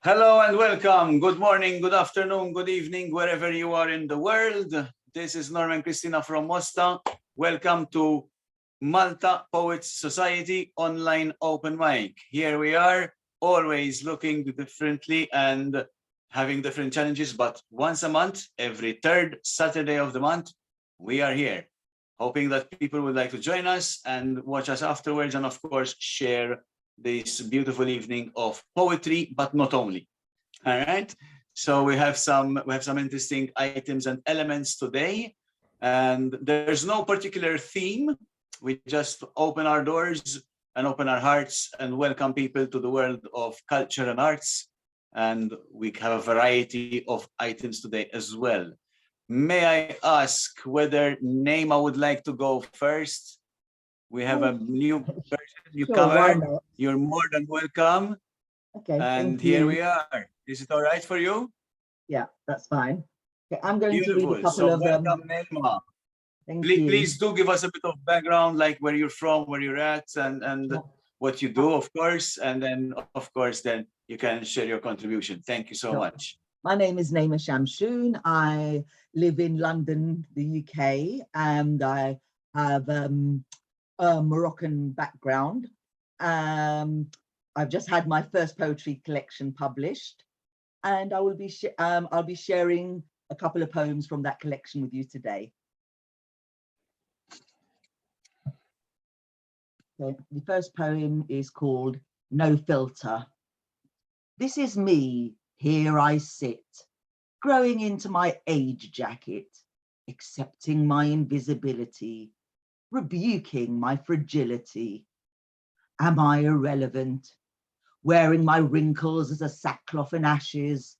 Hello and welcome. Good morning, good afternoon, good evening, wherever you are in the world. This is Norman Christina from Mosta. Welcome to Malta Poets Society online open mic. Here we are, always looking differently and having different challenges, but once a month, every third Saturday of the month, we are here, hoping that people would like to join us and watch us afterwards, and of course, share this beautiful evening of poetry, but not only. All right. So we have some interesting items and elements today, and there's no particular theme. We just open our doors and open our hearts and welcome people to the world of culture and arts. And we have a variety of items today as well. May I ask whether Naima would like to go first? We have a newcomer. Sure, you're more than welcome. Okay, and here we are. Is it all right for you? Yeah, that's fine. Okay, I'm going Beautiful. to read a couple of welcome, Naima. Please, please do give us a bit of background, like where you're from, where you're at, and what you do, of course, and then of course then you can share your contribution. Thank you so much. My name is Naima Shamshoon. I live in London, the UK, and I have a Moroccan background. I've just had my first poetry collection published, and I will be I'll be sharing a couple of poems from that collection with you today. Okay, the first poem is called No Filter. This is me, here I sit, growing into my age jacket, accepting my invisibility, rebuking my fragility. Am I irrelevant? Wearing my wrinkles as a sackcloth and ashes,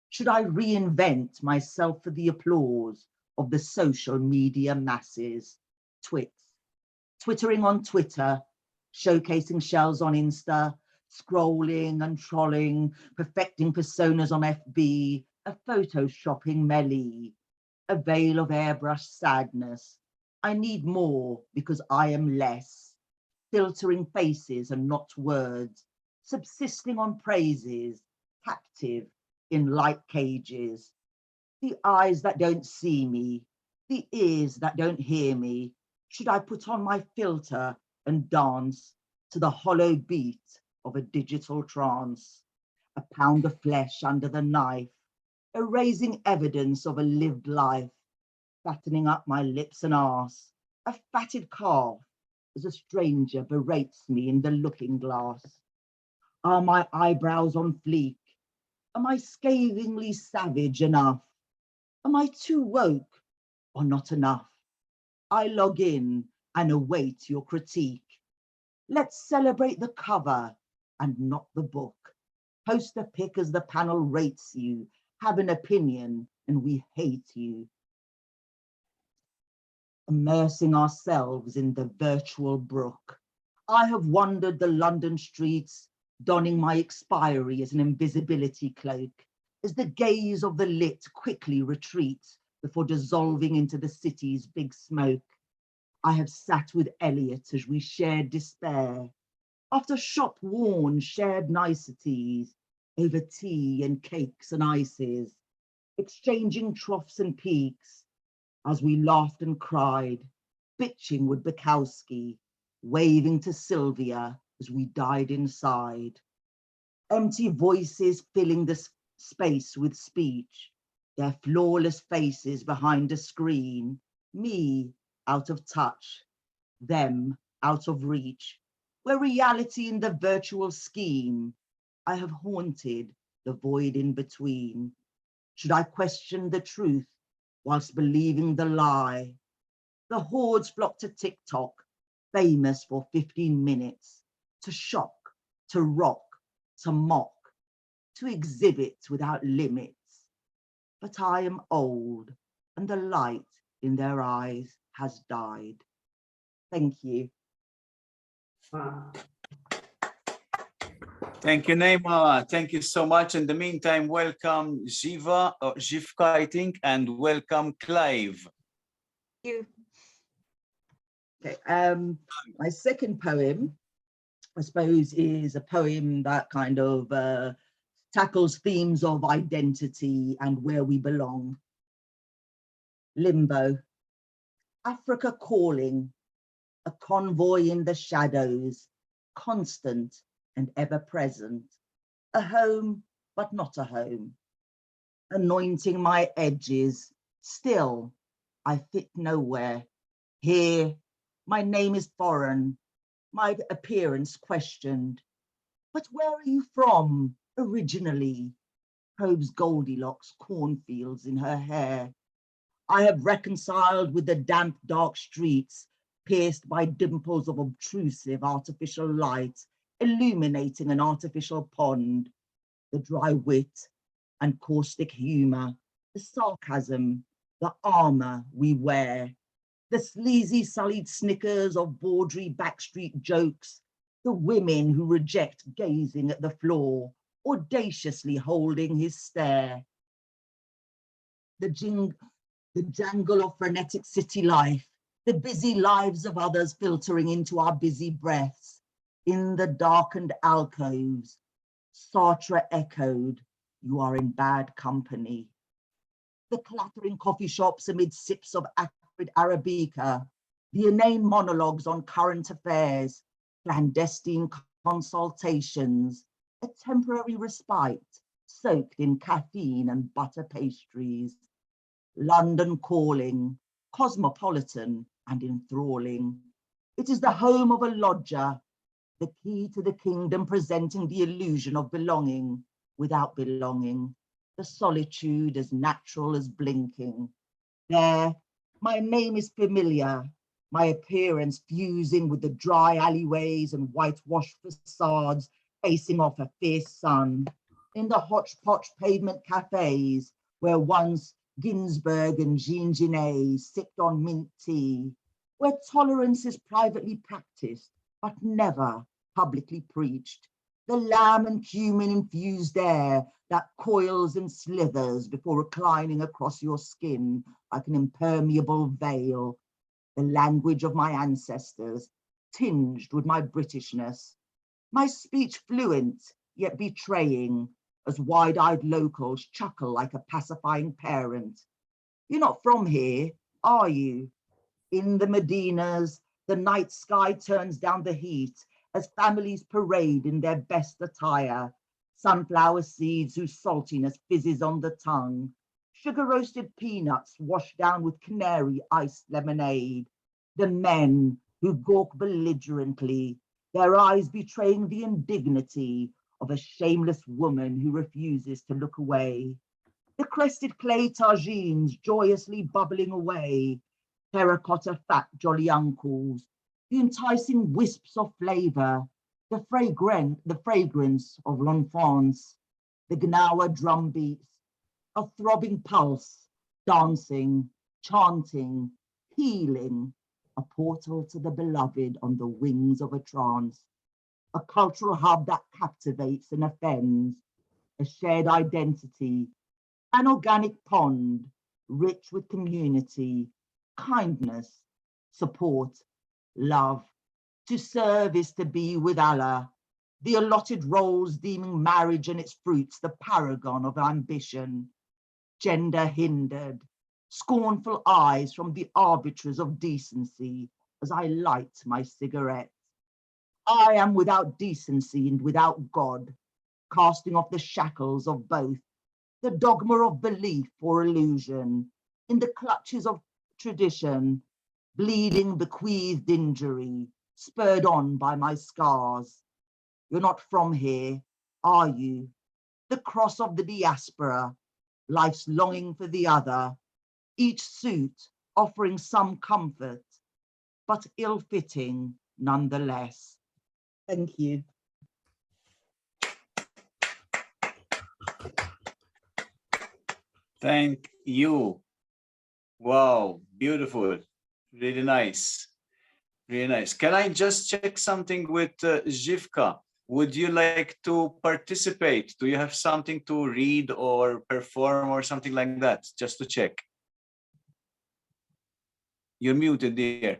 should I reinvent myself for the applause of the social media masses? Twittering on Twitter, showcasing shells on Insta, scrolling and trolling, perfecting personas on FB, a photoshopping melee, a veil of airbrush sadness. I need more because I am less, filtering faces and not words, subsisting on praises, captive in light cages. The eyes that don't see me, the ears that don't hear me, should I put on my filter and dance to the hollow beat of a digital trance? A pound of flesh under the knife, erasing evidence of a lived life, fattening up my lips and arse, a fatted calf as a stranger berates me in the looking glass. Are my eyebrows on fleek? Am I scathingly savage enough? Am I too woke or not enough? I log in and await your critique. Let's celebrate the cover and not the book. Post a pic as the panel rates you, have an opinion and we hate you. Immersing ourselves in the virtual brook. I have wandered the London streets, donning my expiry as an invisibility cloak, as the gaze of the lit quickly retreats before dissolving into the city's big smoke. I have sat with Elliot as we shared despair, after shop-worn shared niceties, over tea and cakes and ices, exchanging troughs and peaks, as we laughed and cried, bitching with Bukowski, waving to Sylvia as we died inside. Empty voices filling the space with speech, their flawless faces behind a screen, me out of touch, them out of reach, where reality in the virtual scheme, I have haunted the void in between. Should I question the truth whilst believing the lie? The hordes flock to TikTok, famous for 15 minutes, to shock, to rock, to mock, to exhibit without limits. But I am old and the light in their eyes has died. Thank you. Thank you, Naima. Thank you so much. In the meantime, welcome Jiva, or Jivka, I think, and welcome Clive. Thank you. Okay, my second poem, I suppose, is a poem that kind of tackles themes of identity and where we belong. Limbo, Africa calling, a convoy in the shadows, constant and ever present, a home but not a home, anointing my edges, still I fit nowhere. Here, my name is foreign, my appearance questioned. But where are you from originally? Probes Goldilocks cornfields in her hair. I have reconciled with the damp, dark streets, pierced by dimples of obtrusive artificial light, illuminating an artificial pond. The dry wit and caustic humor, the sarcasm, the armor we wear, the sleazy sullied snickers of bawdry backstreet jokes, the women who reject gazing at the floor, audaciously holding his stare. The jangle of frenetic city life, the busy lives of others filtering into our busy breaths. In the darkened alcoves, Sartre echoed, "You are in bad company." The clattering coffee shops amid sips of acrid Arabica, the inane monologues on current affairs, clandestine consultations, a temporary respite soaked in caffeine and butter pastries. London calling, cosmopolitan and enthralling. It is the home of a lodger, the key to the kingdom presenting the illusion of belonging without belonging, the solitude as natural as blinking. There, my name is familiar, my appearance fusing with the dry alleyways and whitewashed facades facing off a fierce sun. In the hodgepodge pavement cafes, where once Ginsberg and Jean Genet sipped on mint tea, where tolerance is privately practiced, but never publicly preached. The lamb and cumin infused air that coils and slithers before reclining across your skin like an impermeable veil. The language of my ancestors, tinged with my Britishness. My speech fluent, yet betraying, as wide-eyed locals chuckle like a pacifying parent. You're not from here, are you? In the Medinas, the night sky turns down the heat as families parade in their best attire, sunflower seeds whose saltiness fizzes on the tongue, sugar-roasted peanuts washed down with canary iced lemonade, the men who gawk belligerently, their eyes betraying the indignity of a shameless woman who refuses to look away. The crested clay tagines joyously bubbling away, terracotta fat jolly uncles, the enticing wisps of flavor, the fragrance of l'enfance, the Gnawa drum beats, a throbbing pulse, dancing, chanting, healing, a portal to the beloved on the wings of a trance, a cultural hub that captivates and offends, a shared identity, an organic pond, rich with community, kindness, support, love. To serve is to be with Allah, the allotted roles deeming marriage and its fruits the paragon of ambition, gender hindered, scornful eyes from the arbiters of decency as I light my cigarette. I am without decency and without God, casting off the shackles of both, the dogma of belief or illusion, in the clutches of tradition, bleeding bequeathed injury, spurred on by my scars. You're not from here, are you? The cross of the diaspora, life's longing for the other, each suit offering some comfort, but ill-fitting nonetheless. Thank you. Thank you. Wow, beautiful. Really nice. Really nice. Can I just check something with Zhivka? Would you like to participate? Do you have something to read or perform or something like that? Just to check. You're muted, dear.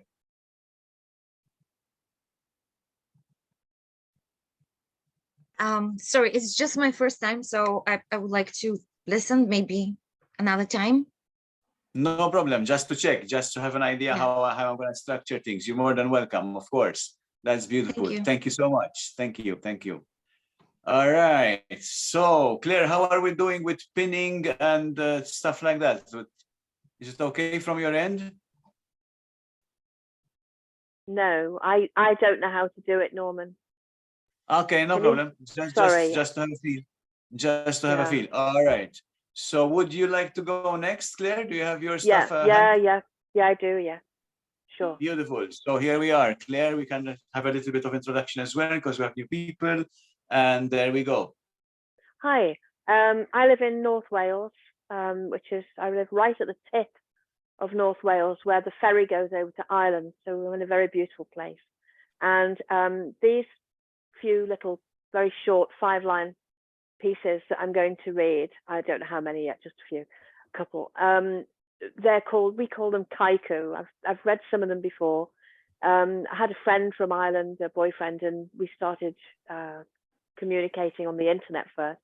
Sorry, it's just my first time, so I would like to listen maybe another time. No problem. Just to check, just to have an idea Yeah. how I'm going to structure things. You're more than welcome, of course. That's beautiful. you. Thank you so much. Thank you. Thank you. All right. So, Claire, how are we doing with pinning and stuff like that? Is it okay from your end? No, I don't know how to do it, Norman. Okay, no Can you- problem. Sorry. Just to have a feel. Just to have a Yeah. feel. All right. So, would you like to go next, Claire? Do you have your Yeah, stuff? yeah, I do. Yeah, sure. Beautiful. So here we are, Claire. We can have a little bit of introduction as well because we have new people, and there we go. Hi, I live in North Wales, I live right at the tip of North Wales where the ferry goes over to Ireland. So we're in a very beautiful place. And these few little, very short 5-line pieces that I'm going to read, I don't know how many yet, just a few, a couple. We call them kaiku. I've read some of them before. I had a friend from Ireland, a boyfriend, and we started communicating on the internet first.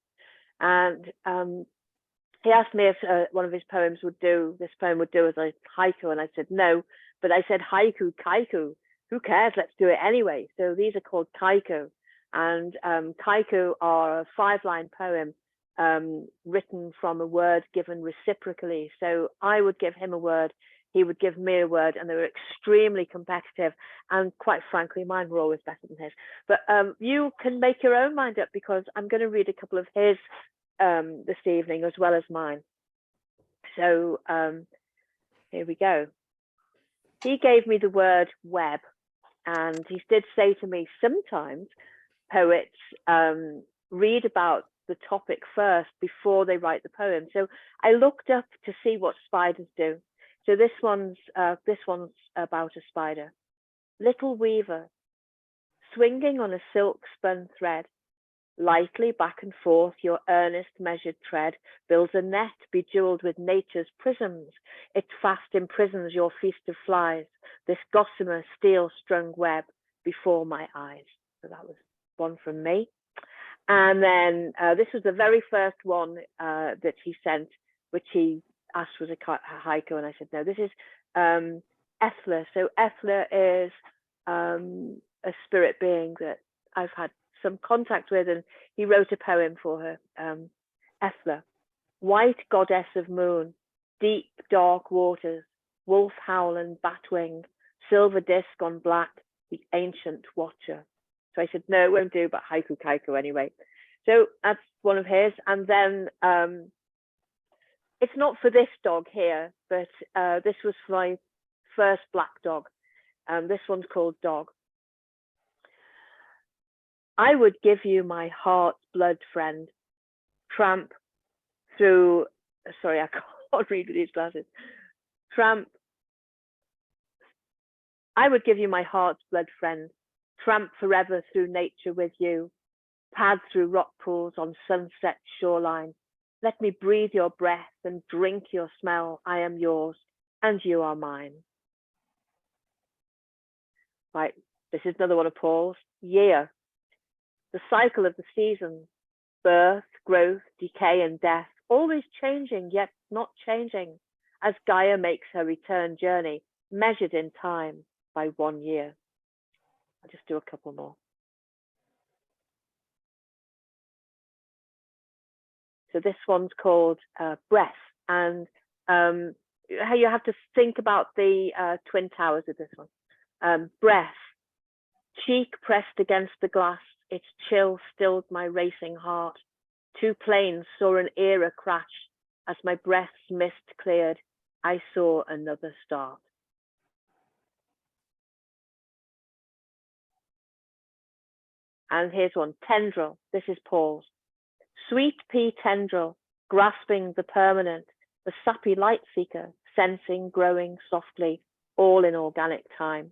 And he asked me if one of his poems would do, this poem would do as a haiku, and I said no, but I said haiku, kaiku, who cares, let's do it anyway. So these are called kaiku, and kaiku are a 5-line poem written from a word given reciprocally. So I would give him a word, he would give me a word, and they were extremely competitive, and quite frankly mine were always better than his. But you can make your own mind up, because I'm going to read a couple of his this evening as well as mine. So here we go. He gave me the word web, and he did say to me, sometimes poets read about the topic first before they write the poem. So I looked up to see what spiders do. So this one's about a spider. Little weaver, swinging on a silk spun thread, lightly back and forth your earnest measured tread builds a net bejeweled with nature's prisms. It fast imprisons your feast of flies, this gossamer steel strung web before my eyes. So that was one from me. And then this was the very first one that he sent, which he asked was a haiku, and I said no, this is Ethla. So Ethla is a spirit being that I've had some contact with, and he wrote a poem for her. Ethla, white goddess of moon, deep dark waters, wolf howl and batwing, silver disc on black, the ancient watcher. So I said no, it won't do, but haiku kaiku anyway. So that's one of his. And then it's not for this dog here, but this was for my first black dog. This one's called Dog. I would give you my heart's blood, friend. Tramp through, sorry, I can't read with these glasses. Tramp. I would give you my heart's blood, friend. Tramp forever through nature with you. Pad through rock pools on sunset shoreline. Let me breathe your breath and drink your smell. I am yours and you are mine. Right, this is another one of Paul's. Year. The cycle of the seasons, birth, growth, decay, and death, always changing, yet not changing, as Gaia makes her return journey, measured in time by 1 year. I'll just do a couple more. So this one's called Breath, and how you have to think about the Twin Towers with this one. Breath, cheek pressed against the glass, its chill stilled my racing heart. 2 planes saw an era crash. As my breath's mist cleared, I saw another start. And here's one, Tendril. This is Paul's. Sweet pea tendril, grasping the permanent, the sappy light seeker, sensing, growing softly, all in organic time.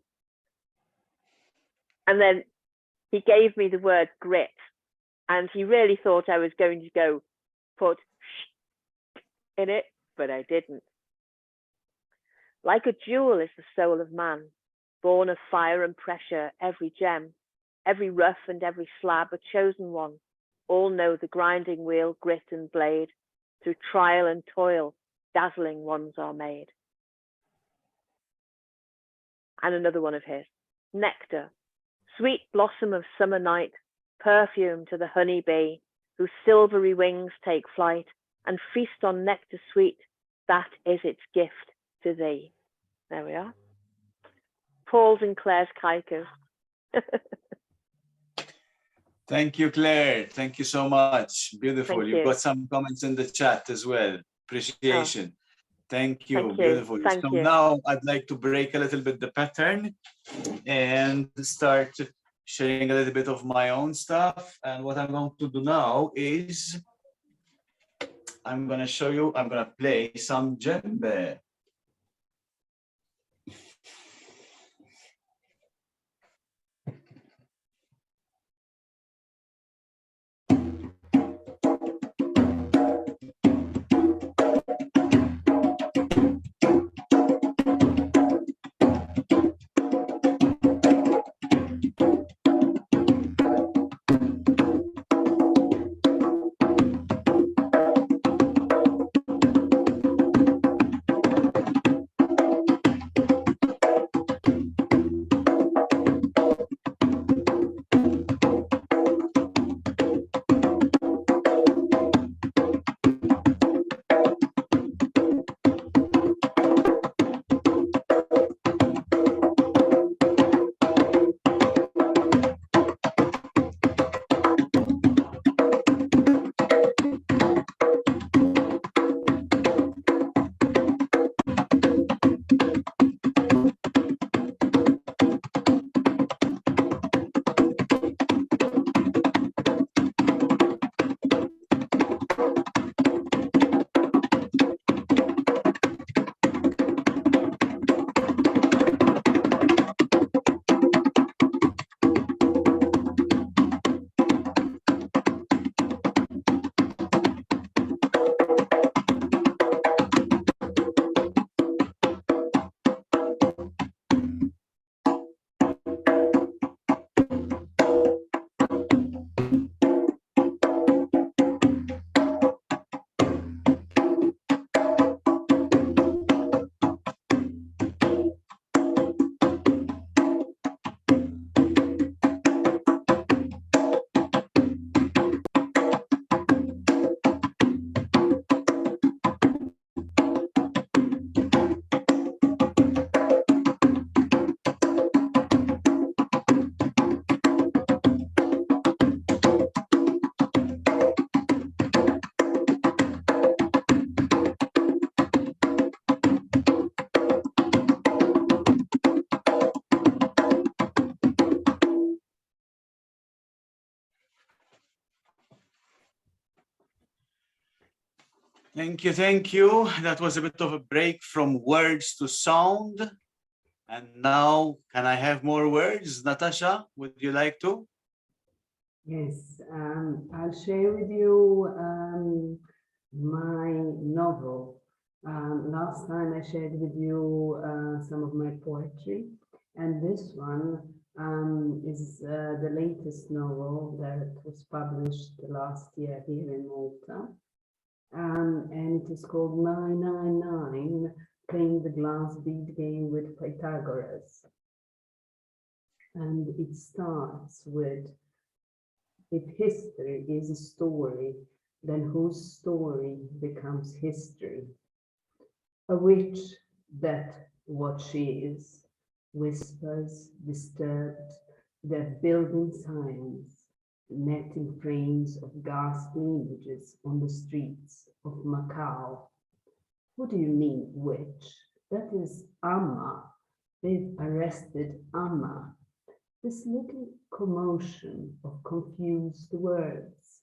And then he gave me the word grit, and he really thought I was going to go put in it, but I didn't. Like a jewel is the soul of man, born of fire and pressure, every gem, every rough and every slab, a chosen one, all know the grinding wheel, grit and blade. Through trial and toil, dazzling ones are made. And another one of his, nectar, sweet blossom of summer night, perfume to the honey bee, whose silvery wings take flight and feast on nectar sweet, that is its gift to thee. There we are. Paul's and Claire's kaiku. Thank you, Claire. Thank you so much. Beautiful. Thank You've you. got some comments in the chat as well. Appreciation. Thank you. Thank you. Beautiful. Thank So you. now I'd like to break a little bit the pattern and start sharing a little bit of my own stuff. And what I'm going to do now is I'm going to show you, I'm going to play some djembe. Thank you, thank you. That was a bit of a break from words to sound. And now, can I have more words? Natasha, would you like to? Yes, I'll share with you my novel. Last time I shared with you some of my poetry, and this one is the latest novel that was published last year here in Malta. And it is called 999, Playing the Glass Bead Game with Pythagoras. And it starts with, if history is a story, then whose story becomes history? A witch, that what she is, whispers, disturbed, they're building science, netting frames of ghastly images on the streets of Macau. What do you mean, witch? That is Amma. They've arrested Amma. This little commotion of confused words,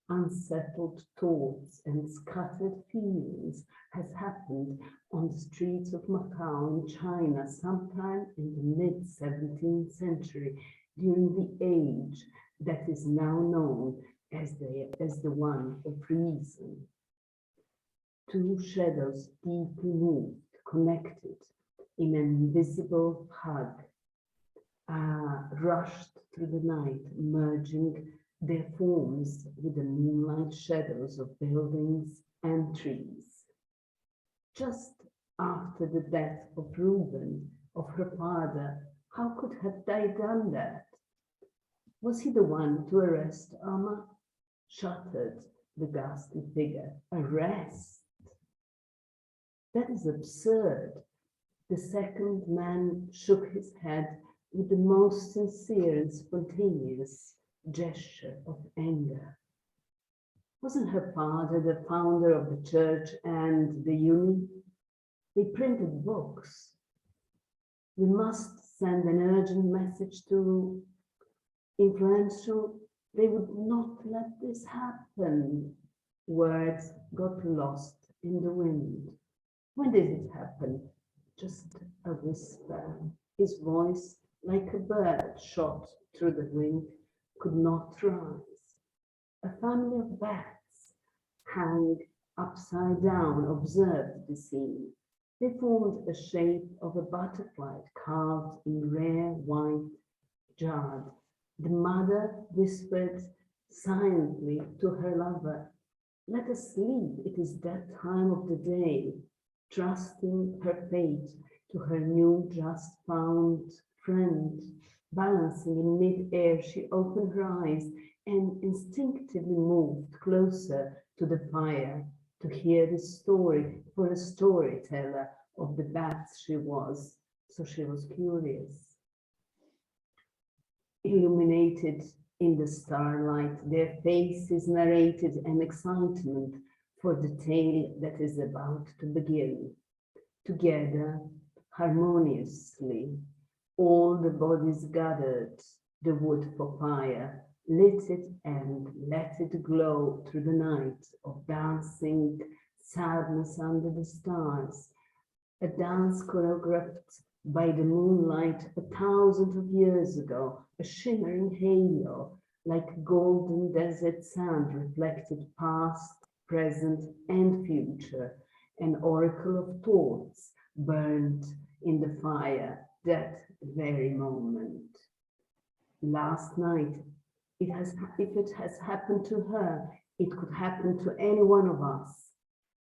unsettled thoughts and scattered feelings has happened on the streets of Macau in China sometime in the mid-17th century, during the age that is now known as the one of reason. Two shadows deeply moved, connected in an invisible hug, rushed through the night, merging their forms with the moonlight shadows of buildings and trees. Just after the death of Reuben, of her father, how could have they done that? Was he the one to arrest Amma? Shuddered the ghastly figure. Arrest? That is absurd. The second man shook his head with the most sincere and spontaneous gesture of anger. Wasn't her father the founder of the church and the uni? They printed books. We must send an urgent message to influential. They would not let this happen. Words got lost in the wind. When did it happen? Just a whisper. His voice, like a bird shot through the wind, could not rise. A family of bats, hung upside down, observed the scene. They formed a shape of a butterfly carved in rare white jade. The mother whispered silently to her lover, "Let us sleep, it is that time of the day." Trusting her fate to her new just found friend, balancing in mid-air, she opened her eyes and instinctively moved closer to the fire to hear the story for a storyteller of the bats she was, so she was curious. Illuminated in the starlight, their faces narrated an excitement for the tale that is about to begin. Together, harmoniously, all the bodies gathered the wood for fire, lit it and let it glow through the night of dancing sadness under the stars, a dance choreographed by the moonlight 1,000 of years ago, a shimmering halo like golden desert sand reflected past, present, and future, an oracle of thoughts burned in the fire that very moment. Last night, if it has happened to her, it could happen to any one of us,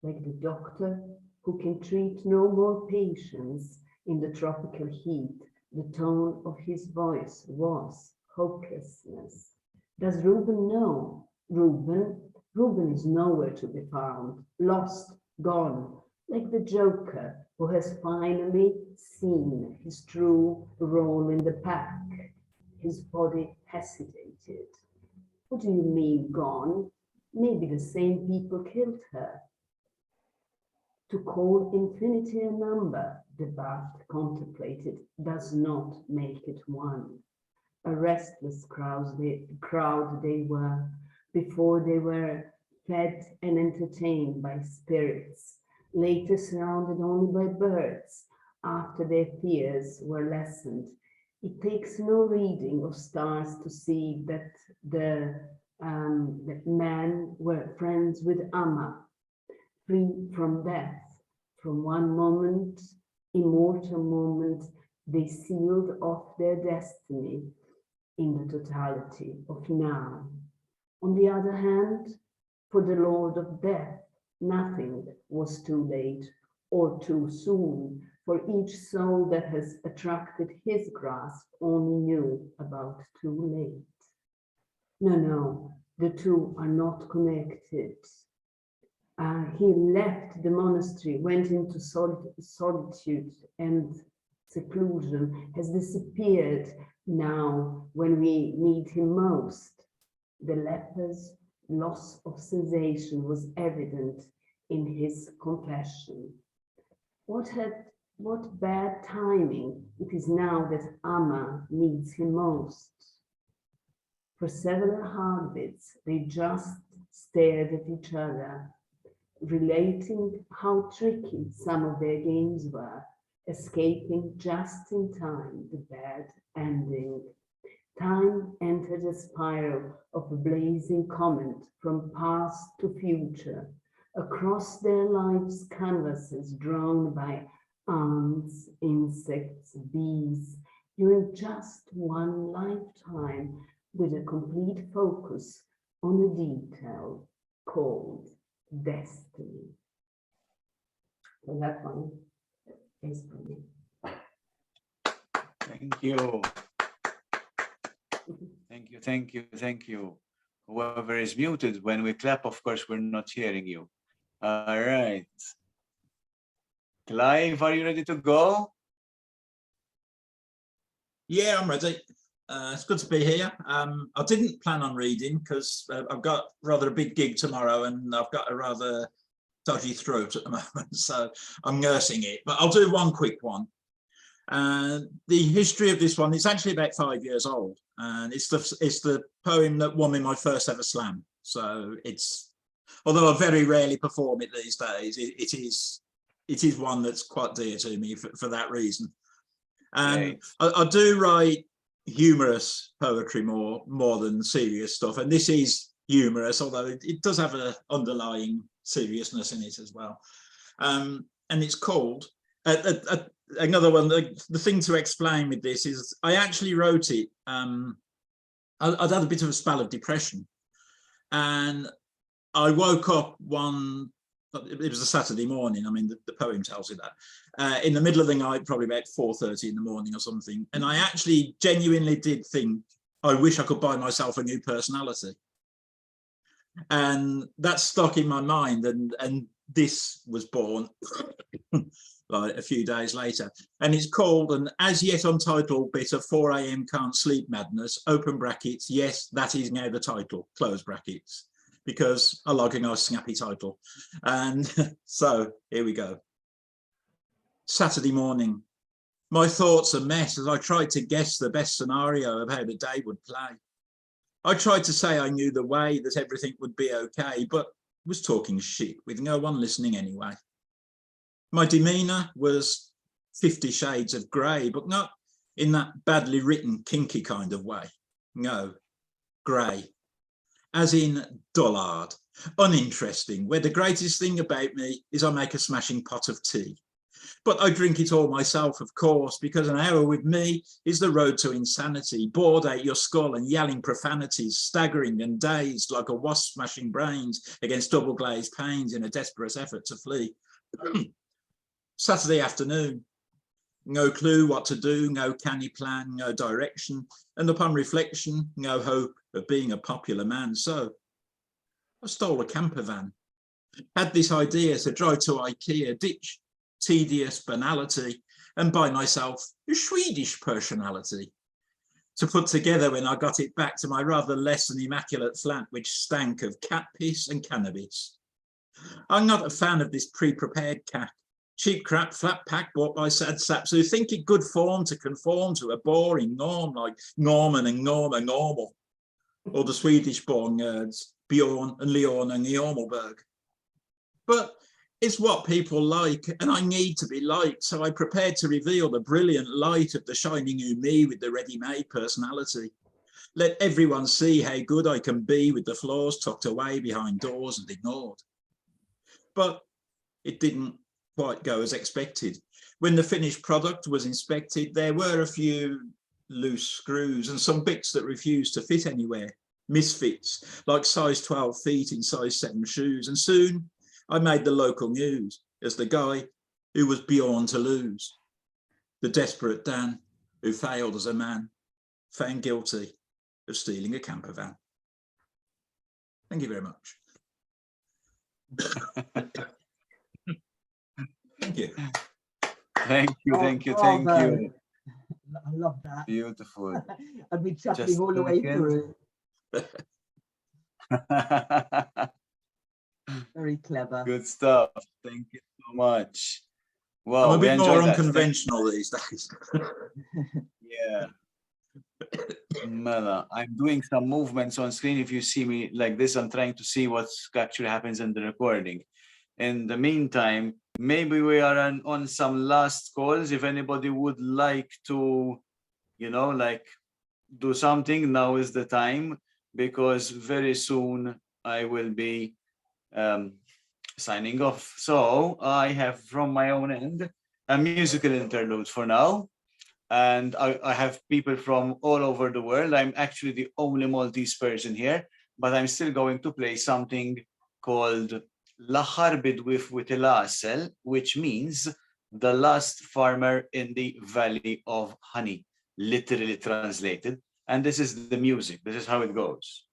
like the doctor who can treat no more patients in the tropical heat. The tone of his voice was hopelessness. Does Reuben know? Reuben is nowhere to be found, lost, gone, like the Joker who has finally seen his true role in the pack. His body hesitated. What do you mean, gone? Maybe the same people killed her. To call infinity a number, the bat contemplated, does not make it one. A restless crowd they were, before they were fed and entertained by spirits, later surrounded only by birds, after their fears were lessened. It takes no reading of stars to see that that men were friends with Amma, free from death. From one moment, immortal moment, they sealed off their destiny in the totality of now. On the other hand, for the Lord of Death, nothing was too late or too soon, for each soul that has attracted his grasp only knew about too late. No, the two are not connected. He left the monastery, went into solitude and seclusion, has disappeared now when we need him most. The leper's loss of sensation was evident in his confession. What bad timing it is now that Amma needs him most. For several heartbeats, they just stared at each other, relating how tricky some of their games were, escaping just in time the bad ending. Time entered a spiral of a blazing comet from past to future, across their lives' canvases drawn by ants, insects, bees. During just one lifetime, with a complete focus on a detail called destiny. So that one is for me. Thank you. Thank you, thank you, thank you. Whoever is muted, when we clap, of course, we're not hearing you. All right. Clive, are you ready to go? Yeah, I'm ready. It's good to be here. I didn't plan on reading because I've got rather a big gig tomorrow and I've got a rather dodgy throat at the moment, so I'm nursing it. But I'll do one quick one. The history of this one, it's actually about 5 years old, and it's the poem that won me my first ever slam. So it's, although I very rarely perform it these days, it is one that's quite dear to me for that reason. And I do write humorous poetry more than serious stuff, and this is humorous, although it does have an underlying seriousness in it as well. And it's called another one. The thing to explain with this is I actually wrote it. I'd had a bit of a spell of depression, and I woke up it was a Saturday morning. I mean, the poem tells you that. In the middle of the night, probably about 4:30 in the morning or something. And I actually genuinely did think, I wish I could buy myself a new personality. And that stuck in my mind. And this was born like a few days later. And it's called An As Yet Untitled Bit of 4 AM Can't Sleep Madness, open brackets. Yes, that is now the title, close brackets, because I like a nice snappy title. And so here we go. Saturday morning. My thoughts a mess as I tried to guess the best scenario of how the day would play. I tried to say I knew the way, that everything would be okay, but was talking shit with no one listening anyway. My demeanour was 50 shades of grey, but not in that badly written, kinky kind of way. No, grey. As in dullard, uninteresting, where the greatest thing about me is I make a smashing pot of tea. But I drink it all myself, of course, because an hour with me is the road to insanity, bored out your skull and yelling profanities, staggering and dazed like a wasp smashing brains against double glazed panes in a desperate effort to flee. Saturday afternoon. No clue what to do, no canny plan, no direction, and upon reflection, no hope of being a popular man. So I stole a camper van, had this idea to drive to IKEA, ditch tedious banality, and buy myself a Swedish personality to put together when I got it back to my rather less than immaculate flat, which stank of cat piss and cannabis. I'm not a fan of this pre-prepared cack. Cheap crap, flat pack bought by sad saps who think it good form to conform to a boring norm like Norman and Norma Normal, or the Swedish-born nerds, Bjorn and Leon and Jormelberg. But it's what people like, and I need to be liked, so I prepared to reveal the brilliant light of the shining new me with the ready-made personality. Let everyone see how good I can be with the flaws tucked away behind doors and ignored. But it didn't quite go as expected. When the finished product was inspected, there were a few loose screws and some bits that refused to fit anywhere, misfits, like size 12 feet in size 7 shoes. And soon I made the local news as the guy who was beyond to lose, the desperate Dan who failed as a man, found guilty of stealing a camper van. Thank you very much. Thank you. Thank you, thank you, thank you. I love that. Beautiful. I've been chuckling Just all the way second. through. Very clever. Good stuff. Thank you so much. I'm Wow, a we bit more enjoyed that. Thank- unconventional these days. Yeah. Mela, I'm doing some movements on screen. If you see me like this, I'm trying to see what actually happens in the recording. In the meantime, maybe we are on some last calls. If anybody would like to, you know, like do something, now is the time, because very soon I will be signing off. So I have from my own end a musical interlude for now. and I have people from all over the world. I'm actually the only Maltese person here, but I'm still going to play something called L-aħħar bidwi f'Witilgħasel, which means the last farmer in the Valley of Honey, literally translated. And this is the music. This is how it goes.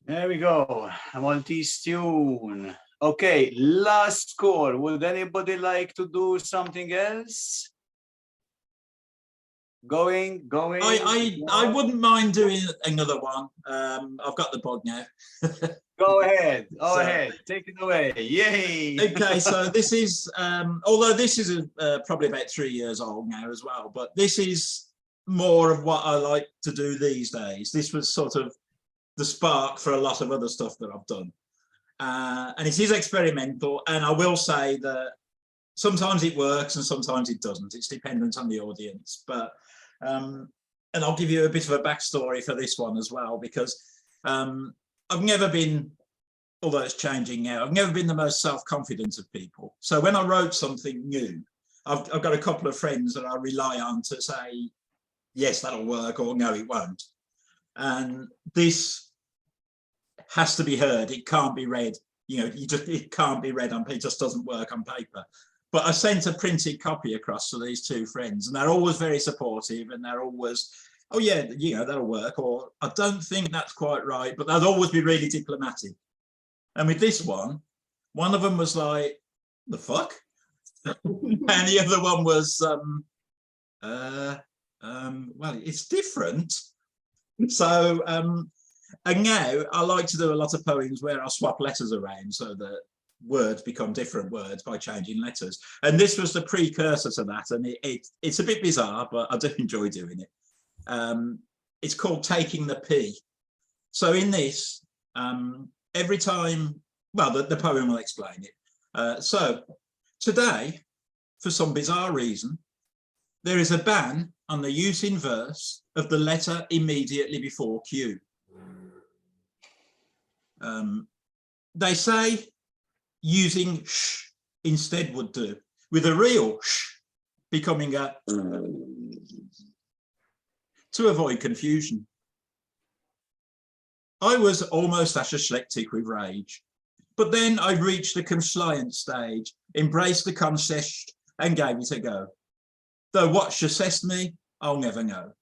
There we go, a Maltese tune. Okay, last score. Would anybody like to do something else? Going. I wouldn't mind doing another one. I've got the bug now. Go ahead. Go ahead. Take it away. Yay. Okay, so this is, although this is probably about 3 years old now as well, but this is more of what I like to do these days. This was sort of the spark for a lot of other stuff that I've done. And it is experimental. And I will say that sometimes it works and sometimes it doesn't. It's dependent on the audience. But, and I'll give you a bit of a backstory for this one as well, because I've never been, although it's changing now, I've never been the most self-confident of people. So when I wrote something new, I've got a couple of friends that I rely on to say, yes, that'll work, or no, it won't. And this has to be heard. It can't be read. You know, it can't be read on paper. It just doesn't work on paper. But I sent a printed copy across to these two friends, and they're always very supportive, and they're always, oh yeah, you know, that'll work, or I don't think that's quite right, but they'll always be really diplomatic. And with this one of them was like, the fuck? And the other one was, well, it's different. So, and now I like to do a lot of poems where I swap letters around so that words become different words by changing letters. And this was the precursor to that. And it's a bit bizarre, but I do enjoy doing it. It's called Taking the P. So in this, every time, well, the poem will explain it. So today, for some bizarre reason, there is a ban on the use in verse of the letter immediately before Q. They say using sh instead would do, with a real sh becoming a to avoid confusion. I was almost apoplectic with rage, but then I reached the compliance stage, embraced the concept and gave it a go. Though what she says me, I'll never know.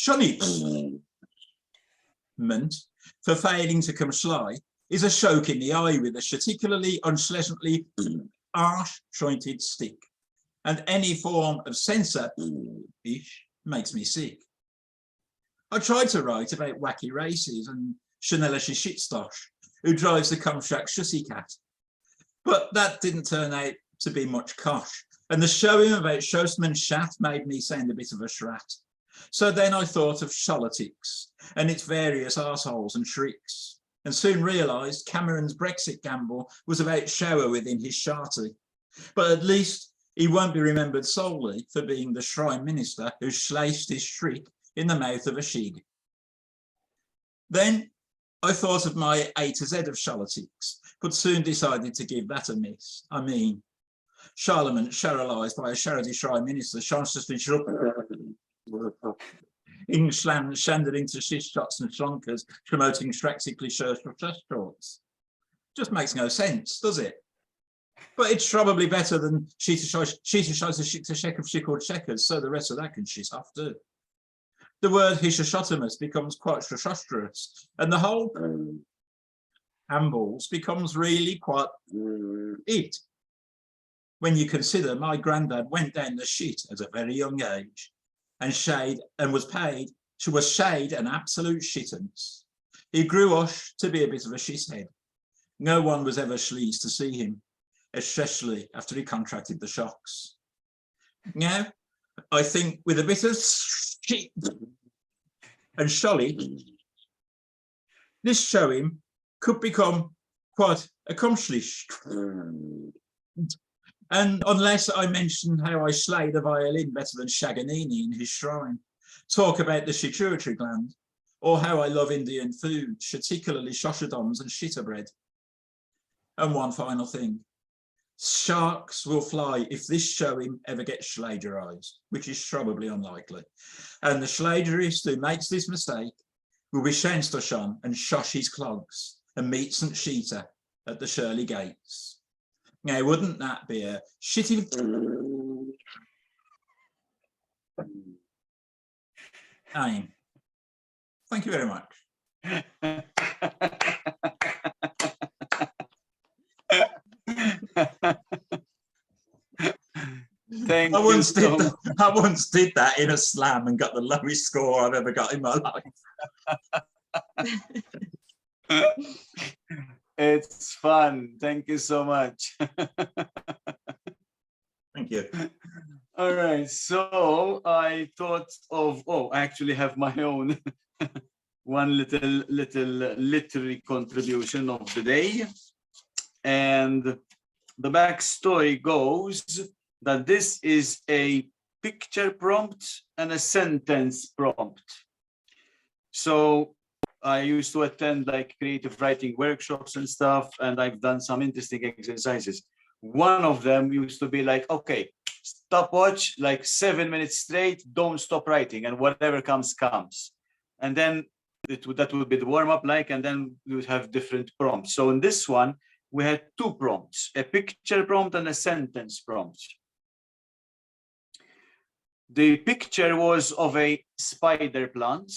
Punishment for failing to comply is a shoke in the eye with a particularly unpleasantly harsh jointed stick, and any form of censor-ish makes me sick. I tried to write about wacky races and Chanela Shitstosh, who drives the contract Shussie Cat, but that didn't turn out to be much cosh, and the showing about Shostman Shat made me sound a bit of a shrat. So then I thought of Sholotix and its various arseholes and tricks, and soon realised Cameron's Brexit gamble was about shower within his sharty. But at least he won't be remembered solely for being the shrine minister who sliced his shriek in the mouth of a shig. Then I thought of my A to Z of Sholotix, but soon decided to give that a miss. I mean, Charlemagne charalised by a charity shrine minister, chancellously England shandered into shish shots and schlonkers, promoting stractically shorts. Just makes no sense, does it? But it's probably better than Sheeta Shek of Shickled Checkers, so the rest of that can shit off too. The word Hishoshotamos becomes quite preposterous, and the whole ambles becomes really quite it. When you consider my granddad went down the shit at a very young age, and was shade an absolute shittance. He grew ush to be a bit of a shithead. No one was ever pleased to see him, especially after he contracted the shocks. Now, I think with a bit of shit and sholly, this showing could become quite accomplished. And unless I mention how I slay the violin better than Shaganini in his shrine, talk about the pituitary gland, or how I love Indian food, particularly shoshadons and shitta bread. And one final thing, sharks will fly if this showing ever gets schlagerized, which is probably unlikely. And the schlagerist who makes this mistake will be Shenstoshon and shosh his clogs and meet St. Sheeta at the Shirley Gates. Now, wouldn't that be a shitty aim? Thank you very much. Thank I you once so much. I once did that in a slam and got the lowest score I've ever got in my life. It's fun. Thank you so much. Thank you. All right. So I thought of, I actually have my own one little literary contribution of the day. And the backstory goes that this is a picture prompt and a sentence prompt. So I used to attend like creative writing workshops and stuff, and I've done some interesting exercises. One of them used to be like, okay, stopwatch, like 7 minutes straight, don't stop writing, and whatever comes, comes. And then that would be the warm-up, like, and then we would have different prompts. So in this one, we had two prompts, a picture prompt and a sentence prompt. The picture was of a spider plant,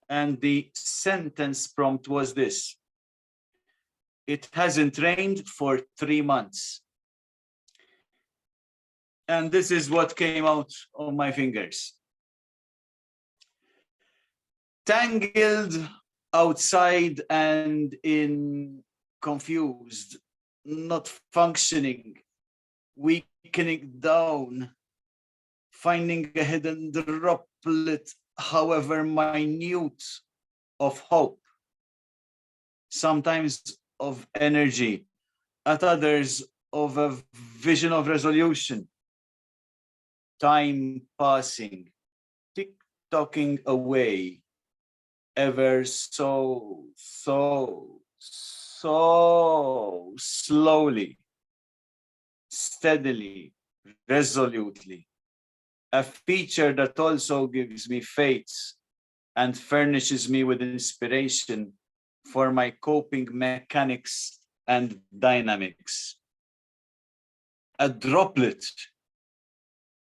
and the sentence prompt was this: it hasn't rained for 3 months. And this is what came out on my fingers. Tangled outside and in, confused, not functioning, weakening down, finding a hidden droplet, however minute, of hope, sometimes of energy, at others of a vision of resolution. Time passing, tick-tocking away, ever so slowly, steadily, resolutely. A feature that also gives me faith and furnishes me with inspiration for my coping mechanics and dynamics. a droplet.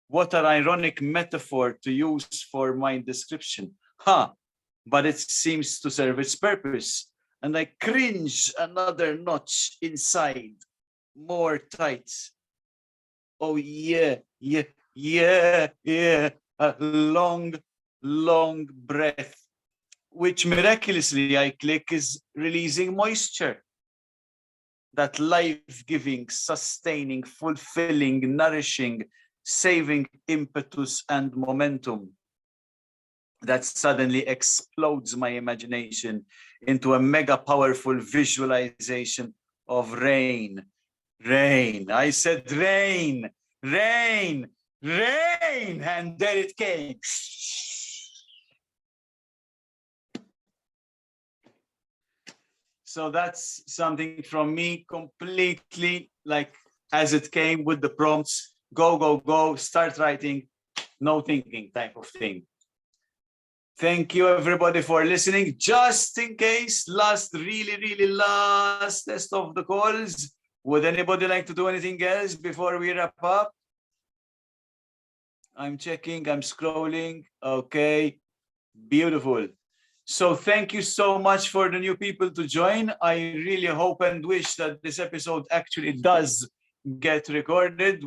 What an ironic metaphor to use for my description. But it seems to serve its purpose. And I cringe another notch inside. More tight. Oh yeah, yeah, yeah, yeah. A long, long breath, which miraculously I click is releasing moisture. That life-giving, sustaining, fulfilling, nourishing, saving impetus and momentum that suddenly explodes my imagination into a mega powerful visualization of rain. Rain. I said rain, rain, rain, and there it came. So that's something from me, completely like as it came with the prompts. Go, go, go, start writing, no thinking type of thing. Thank you everybody for listening. Just in case, really last test of the calls. Would anybody like to do anything else before we wrap up? I'm checking, I'm scrolling. Okay, beautiful. So thank you so much for the new people to join. I really hope and wish that this episode actually does get recorded.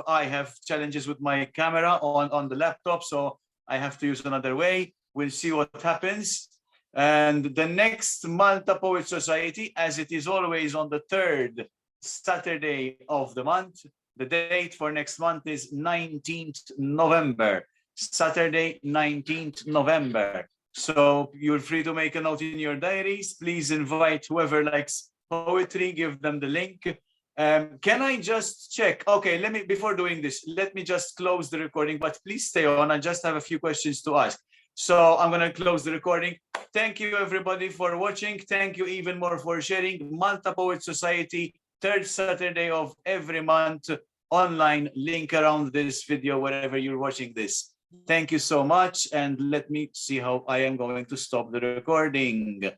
I have challenges with my camera on the laptop, so I have to use another way. We'll see what happens. And the next Malta Poets Society, as it is always on the 3rd Saturday of the month, the date for next month is 19th November, Saturday, 19th November. So you're free to make a note in your diaries. Please invite whoever likes poetry, give them the link. Can I just check? Okay, before doing this, let me just close the recording, but please stay on. I just have a few questions to ask. So I'm going to close the recording. Thank you everybody for watching. Thank you even more for sharing. Malta Poets Society, 3rd Saturday of every month, online, link around this video wherever you're watching this. Thank you so much, and let me see how I am going to stop the recording.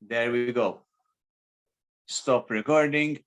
There we go. Stop recording.